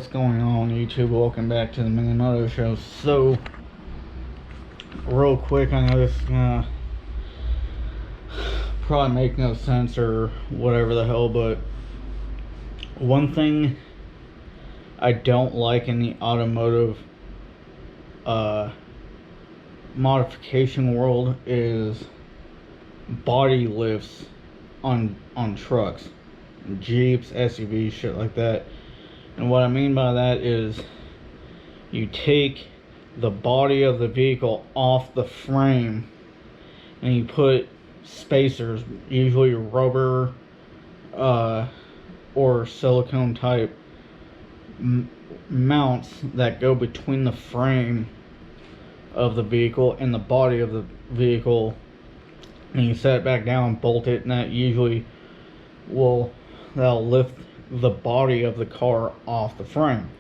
what's going on, YouTube? Welcome back to the Million Auto Show. So, real quick, I know this is gonna probably make no sense or whatever the hell, but one thing I don't like in the automotive modification world is body lifts on trucks, Jeeps, SUVs, shit like that. And what I mean by that is you take the body of the vehicle off the frame and you put spacers, usually rubber or silicone type mounts that go between the frame of the vehicle and the body of the vehicle, and you set it back down, bolt it, and that usually that'll lift the body of the car off the frame.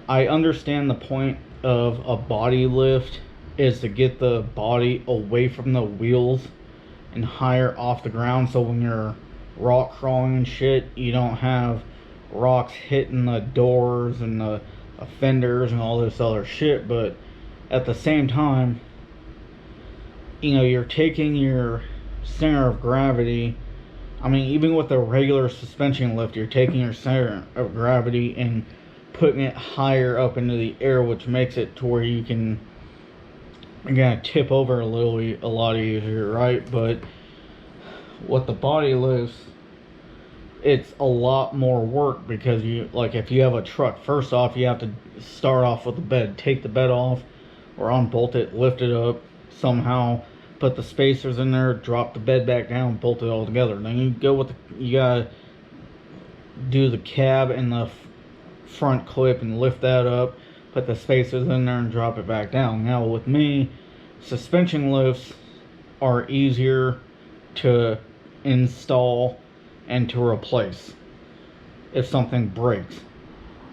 I understand the point of a body lift is to get the body away from the wheels and higher off the ground, so when you're rock crawling and shit, you don't have rocks hitting the doors and the fenders and all this other shit. But at the same time, you know, you're taking your center of gravity. I mean, even with a regular suspension lift, you're taking your center of gravity and putting it higher up into the air, which makes it to where you're gonna tip over a lot easier, right? But with the body lifts, it's a lot more work, because if you have a truck, first off, you have to start off with the bed, take the bed off or unbolt it, lift it up somehow, put the spacers in there, drop the bed back down, bolt it all together. Then you gotta do the cab and the front clip and lift that up, put the spacers in there and drop it back down. Now with me, suspension lifts are easier to install and to replace if something breaks.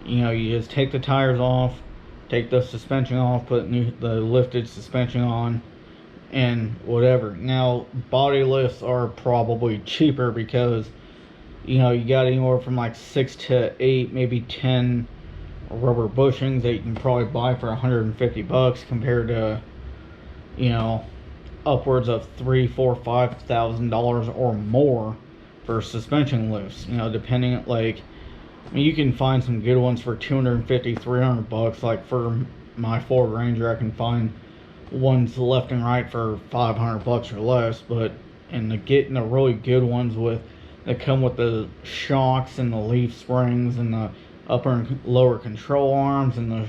You know, you just take the tires off, take the suspension off, put the lifted suspension on, and whatever. Now, body lifts are probably cheaper because, you know, you got anywhere from like 6 to 8, maybe 10 rubber bushings that you can probably buy for $150 compared to, you know, upwards of $3,000, $4,000, $5,000 or more for suspension lifts. You know, depending, I mean, you can find some good ones for $250, $300. Like for my Ford Ranger, I can find ones left and right for $500 or less. But getting the really good ones that come with the shocks and the leaf springs and the upper and lower control arms and the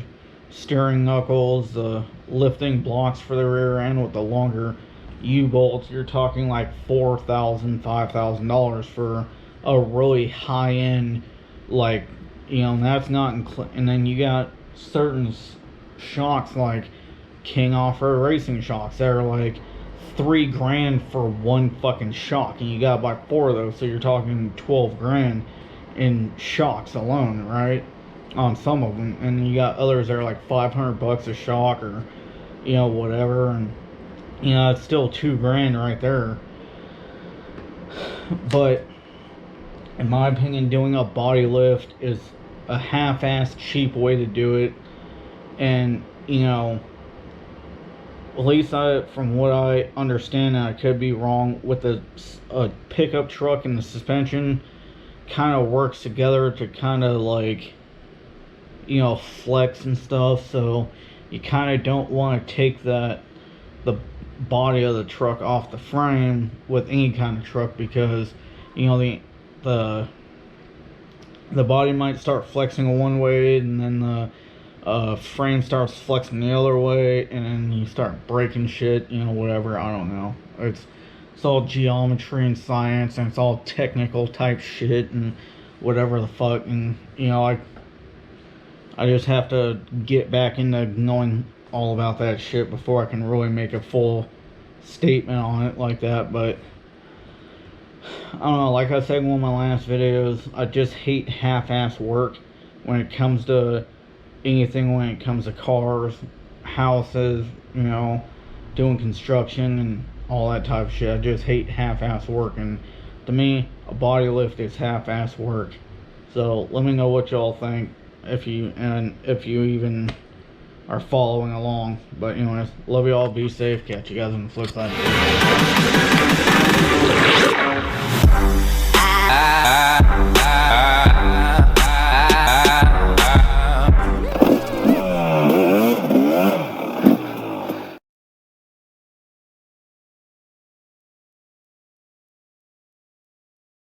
steering knuckles, the lifting blocks for the rear end with the longer U-bolts, you're talking like $4,000, $5,000 for a really high-end, and that's not and then you got certain shocks like King Off-Road Racing shocks that are like $3,000 for one fucking shock, and you gotta buy 4 of those, so you're talking $12,000 in shocks alone, right, on some of them. And you got others that are like $500 a shock, or, you know, whatever. And, you know, it's still $2,000 right there. But in my opinion, doing a body lift is a half-assed cheap way to do it. And, you know, at least from what I understand, and I could be wrong, with a pickup truck and the suspension kind of works together to kind of you know, flex and stuff. So you kind of don't want to take the body of the truck off the frame with any kind of truck, because, you know, the body might start flexing one way, and then the frame starts flexing the other way, and then you start breaking shit, you know, whatever. I don't know. It's all geometry and science, and it's all technical type shit and whatever the fuck. And, you know, I just have to get back into knowing all about that shit before I can really make a full statement on it like that. But I don't know, like I said in one of my last videos, I just hate half-ass work when it comes to anything, when it comes to cars, houses, you know, doing construction and all that type of shit. I just hate half-ass work, and to me, a body lift is half-ass work. So let me know what y'all think, if you even are following along. But anyways, love y'all, be safe, catch you guys on the flip side.